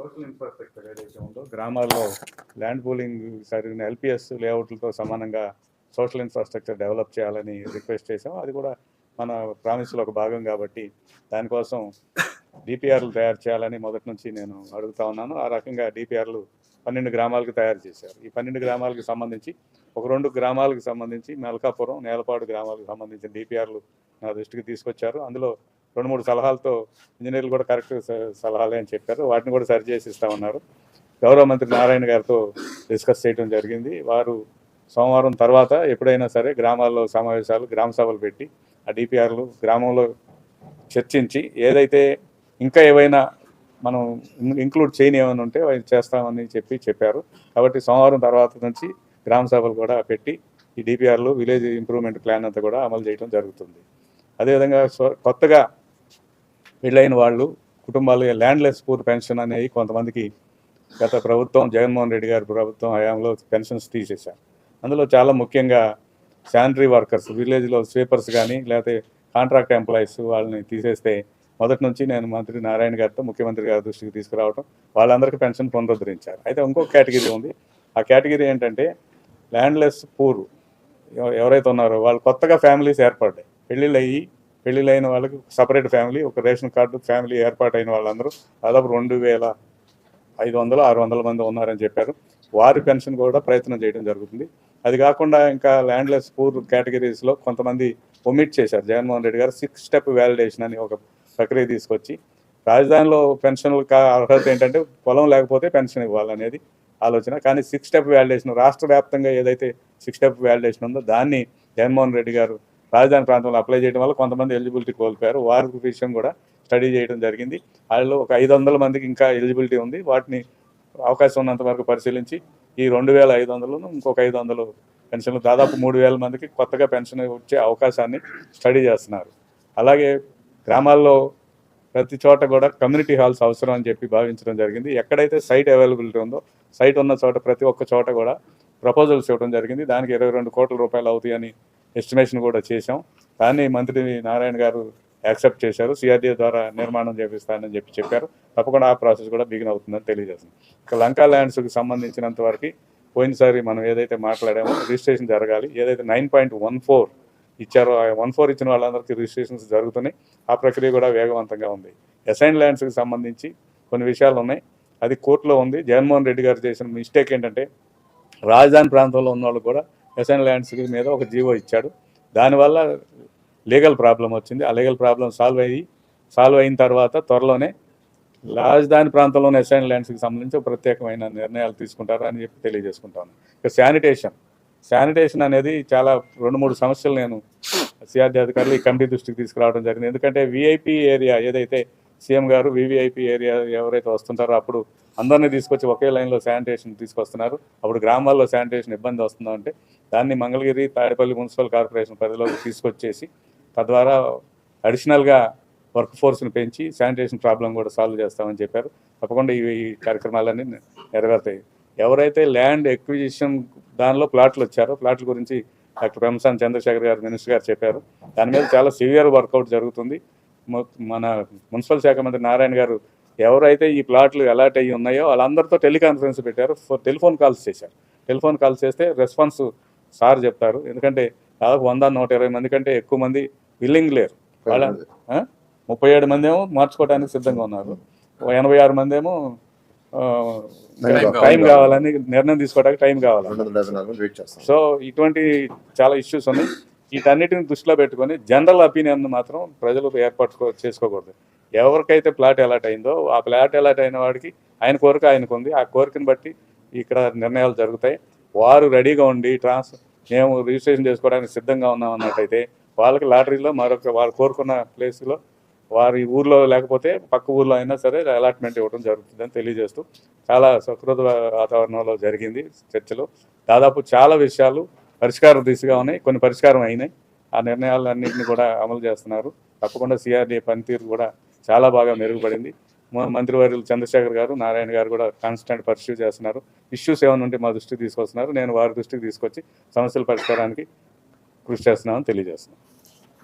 Social infrastructure ఏదైతే ఉందో గ్రామాల్లో ల్యాండ్ పూలింగ్ జరిగిన ఎల్పిఎస్ లేఅవుట్లతో సమానంగా సోషల్ ఇన్ఫ్రాస్ట్రక్చర్ డెవలప్ చేయాలని రిక్వెస్ట్ చేసాం. అది కూడా మన ప్రామిస్లో ఒక భాగం కాబట్టి దానికోసం డిపిఆర్లు తయారు చేయాలని మొదటి నుంచి నేను అడుగుతా ఉన్నాను. ఆ రకంగా డిపిఆర్లు 12 గ్రామాలకు తయారు చేశారు. ఈ 12 గ్రామాలకు సంబంధించి ఒక 2 గ్రామాలకు సంబంధించి మెలకాపురం, నేలపాడు గ్రామాలకు సంబంధించిన డిపిఆర్లు నా దృష్టికి తీసుకొచ్చారు. అందులో 2-3 సలహాలతో ఇంజనీర్లు కూడా కరెక్ట్ సలహాలే అని చెప్పారు. వాటిని కూడా సరిచేసి ఇస్తామన్నారు. గౌరవ మంత్రి నారాయణ గారితో డిస్కస్ చేయడం జరిగింది. వారు సోమవారం తర్వాత ఎప్పుడైనా సరే గ్రామాల్లో సమావేశాలు, గ్రామ సభలు పెట్టి ఆ డిపిఆర్లు గ్రామంలో చర్చించి ఏదైతే ఇంకా ఏవైనా మనం ఇంక్లూడ్ చేయని ఏమైనా ఉంటే అవి చేస్తామని చెప్పారు. కాబట్టి సోమవారం తర్వాత నుంచి గ్రామ సభలు కూడా పెట్టి ఈ డిపిఆర్లు విలేజ్ ఇంప్రూవ్మెంట్ ప్లాన్ అంతా కూడా అమలు చేయడం జరుగుతుంది. అదేవిధంగా కొత్తగా పెళ్ళైన వాళ్ళు కుటుంబాలు ల్యాండ్లెస్ పూర్ పెన్షన్ అనేవి కొంతమందికి గత ప్రభుత్వం జగన్మోహన్ రెడ్డి గారి ప్రభుత్వం హయాంలో పెన్షన్స్ తీసేశారు. అందులో చాలా ముఖ్యంగా శానిటరీ వర్కర్స్, విలేజ్లో స్వీపర్స్ కానీ లేకపోతే కాంట్రాక్ట్ ఎంప్లాయీస్ వాళ్ళని తీసేస్తే మొదటి నుంచి నేను మంత్రి నారాయణ గారితో ముఖ్యమంత్రి గారి దృష్టికి తీసుకురావడం వాళ్ళందరికీ పెన్షన్ పునరుద్ధరించారు. అయితే ఇంకొక కేటగిరీ ఉంది. ఆ కేటగిరీ ఏంటంటే ల్యాండ్లెస్ పూర్ ఎవరైతే ఉన్నారో వాళ్ళు కొత్తగా ఫ్యామిలీస్ ఏర్పడ్డాయి. పెళ్ళిళ్ళైన వాళ్ళకి సపరేట్ ఫ్యామిలీ, ఒక రేషన్ కార్డు ఫ్యామిలీ ఏర్పాటైన వాళ్ళందరూ దాదాపు 2500-600 మంది ఉన్నారని చెప్పారు. వారి పెన్షన్ కూడా ప్రయత్నం చేయడం జరుగుతుంది. అది కాకుండా ఇంకా ల్యాండ్లెస్ పూర్ కేటగిరీస్లో కొంతమంది ఒమిట్ చేశారు. జగన్మోహన్ రెడ్డి గారు 6 స్టెప్ వ్యాలిడేషన్ అని ఒక ప్రక్రియ తీసుకొచ్చి రాజధానిలో పెన్షన్లు అర్హత ఏంటంటే పొలం లేకపోతే పెన్షన్ ఇవ్వాలనేది ఆలోచన. కానీ 6 స్టెప్ వ్యాలిడేషన్ రాష్ట్ర వ్యాప్తంగా ఏదైతే 6 స్టెప్ వ్యాలిడేషన్ ఉందో దాన్ని జగన్మోహన్ రెడ్డి గారు రాజధాని ప్రాంతంలో అప్లై చేయడం వల్ల కొంతమంది ఎలిజిబిలిటీ కోల్పోయారు. వారి విషయం కూడా స్టడీ చేయడం జరిగింది. వాళ్ళలో ఒక 500 మందికి ఇంకా ఎలిజిబిలిటీ ఉంది. వాటిని అవకాశం ఉన్నంత వరకు పరిశీలించి ఈ 2500ను ఇంకొక 500 పెన్షన్లు దాదాపు 3000 మందికి కొత్తగా పెన్షన్ వచ్చే అవకాశాన్ని స్టడీ చేస్తున్నారు. అలాగే గ్రామాల్లో ప్రతి చోట కూడా కమ్యూనిటీ హాల్స్ అవసరం అని చెప్పి భావించడం జరిగింది. ఎక్కడైతే సైట్ అవైలబిలిటీ ఉందో సైట్ ఉన్న చోట ప్రతి ఒక్క చోట కూడా ప్రపోజల్స్ ఇవ్వడం జరిగింది. దానికి 22 కోట్ల రూపాయలు అవుతాయని ఎస్టిమేషన్ కూడా చేశాం. దాన్ని మంత్రి నారాయణ గారు యాక్సెప్ట్ చేశారు. సిఆర్డీఏ ద్వారా నిర్మాణం చేపిస్తానని చెప్పారు. తప్పకుండా ఆ ప్రాసెస్ కూడా బిగిన్ అవుతుందని తెలియజేస్తుంది. ఇక లంకా ల్యాండ్స్కి సంబంధించినంత వరకు పోయినసారి మనం ఏదైతే మాట్లాడామో రిజిస్ట్రేషన్ జరగాలి. ఏదైతే 9.14 ఇచ్చారో ఆ 14 ఇచ్చిన వాళ్ళందరికీ రిజిస్ట్రేషన్స్ జరుగుతున్నాయి. ఆ ప్రక్రియ కూడా వేగవంతంగా ఉంది. అసైన్ ల్యాండ్స్కి సంబంధించి కొన్ని విషయాలు ఉన్నాయి. అది కోర్టులో ఉంది. జగన్మోహన్ రెడ్డి గారు చేసిన మిస్టేక్ ఏంటంటే రాజధాని ప్రాంతంలో ఉన్న వాళ్ళు కూడా అసైన్ ల్యాండ్స్ మీద ఒక జీవో ఇచ్చాడు. దానివల్ల లీగల్ ప్రాబ్లం వచ్చింది. ఆ లీగల్ ప్రాబ్లం సాల్వ్ అయిన తర్వాత త్వరలోనే రాజధాని ప్రాంతంలోని అసైన్ ల్యాండ్స్కి సంబంధించి ఒక ప్రత్యేకమైన నిర్ణయాలు తీసుకుంటారు అని చెప్పి తెలియజేసుకుంటాను. ఇక శానిటేషన్ అనేది చాలా 2-3 సమస్యలు నేను సిఆర్డీ అధికారులు ఈ కమిటీ దృష్టికి తీసుకురావడం జరిగింది. ఎందుకంటే విఐపి ఏరియా ఏదైతే సీఎం గారు వివిఐపి ఏరియా ఎవరైతే వస్తుంటారో అప్పుడు అందరినీ తీసుకొచ్చి ఒకే లైన్లో శానిటేషన్ తీసుకొస్తున్నారు. అప్పుడు గ్రామాల్లో శానిటేషన్ ఇబ్బంది వస్తుందంటే దాన్ని మంగళగిరి, తాడేపల్లి మున్సిపల్ కార్పొరేషన్ పరిధిలోకి తీసుకొచ్చేసి తద్వారా అడిషనల్గా వర్క్ ఫోర్స్ని పెంచి శానిటేషన్ ప్రాబ్లం కూడా సాల్వ్ చేస్తామని చెప్పారు. తప్పకుండా ఈ కార్యక్రమాలన్నీ నెరవేరుతాయి. ఎవరైతే ల్యాండ్ ఎక్విజిషన్ దానిలో ప్లాట్లు వచ్చారో ప్లాట్ల గురించి డాక్టర్ పెంసాని చంద్రశేఖర్ గారు మినిస్టర్ గారు చెప్పారు. దాని మీద చాలా సివియర్ వర్కౌట్ జరుగుతుంది. మన మున్సిపల్ శాఖ మంత్రి నారాయణ గారు ఎవరైతే ఈ ప్లాట్లు అలాట్ అయ్యి ఉన్నాయో వాళ్ళందరితో టెలికాన్ఫరెన్స్ పెట్టారు. టెలిఫోన్ కాల్స్ చేశారు. టెలిఫోన్ కాల్స్ చేస్తే రెస్పాన్స్ సార్ చెప్తారు. ఎందుకంటే దాదాపు 100-120 మంది కంటే ఎక్కువ మంది విల్లింగ్ లేరు. వాళ్ళ 37 మంది ఏమో మార్చుకోవడానికి సిద్ధంగా ఉన్నారు. 86 మంది ఏమో టైం కావాలని నిర్ణయం తీసుకోవడానికి టైం కావాలి. సో ఇటువంటి చాలా ఇష్యూస్ ఉన్నాయి. వీటన్నిటిని దృష్టిలో పెట్టుకొని జనరల్ ఒపీనియన్ మాత్రం ప్రజలు చేసుకోకూడదు. ఎవరికైతే ప్లాట్ అలాట్ అయిందో ఆ ప్లాట్ అలాట్ అయిన వాడికి ఆయన కోరిక ఆయనకు ఉంది. ఆ కోరికను బట్టి ఇక్కడ నిర్ణయాలు జరుగుతాయి. వారు రెడీగా ఉండి మేము రిజిస్ట్రేషన్ చేసుకోవడానికి సిద్ధంగా ఉన్నాం అన్నట్టయితే వాళ్ళకి లాటరీలో వారు కోరుకున్న ప్లేస్లో వారి ఊర్లో లేకపోతే పక్క ఊర్లో అయినా సరే అలాట్మెంట్ ఇవ్వడం జరుగుతుందని తెలియజేస్తూ చాలా సకృత వాతావరణంలో జరిగింది చర్చలు. దాదాపు చాలా విషయాలు పరిష్కార దిశగా ఉన్నాయి. కొన్ని పరిష్కారం అయినాయి. ఆ నిర్ణయాలన్నింటినీ కూడా అమలు చేస్తున్నారు. తప్పకుండా సిఆర్డీఏ పనితీరు కూడా చాలా బాగా మెరుగుపడింది. మంత్రివర్యులు చంద్రశేఖర్ గారు, నారాయణ గారు కూడా కాన్స్టెంట్ పర్స్యూ చేస్తున్నారు. ఇష్యూస్ ఏమైనా ఉంటే మా దృష్టికి తీసుకొస్తున్నారు. నేను వారి దృష్టికి తీసుకొచ్చి సమస్యల పరిష్కారానికి కృషి చేస్తున్నామని తెలియజేస్తున్నాను.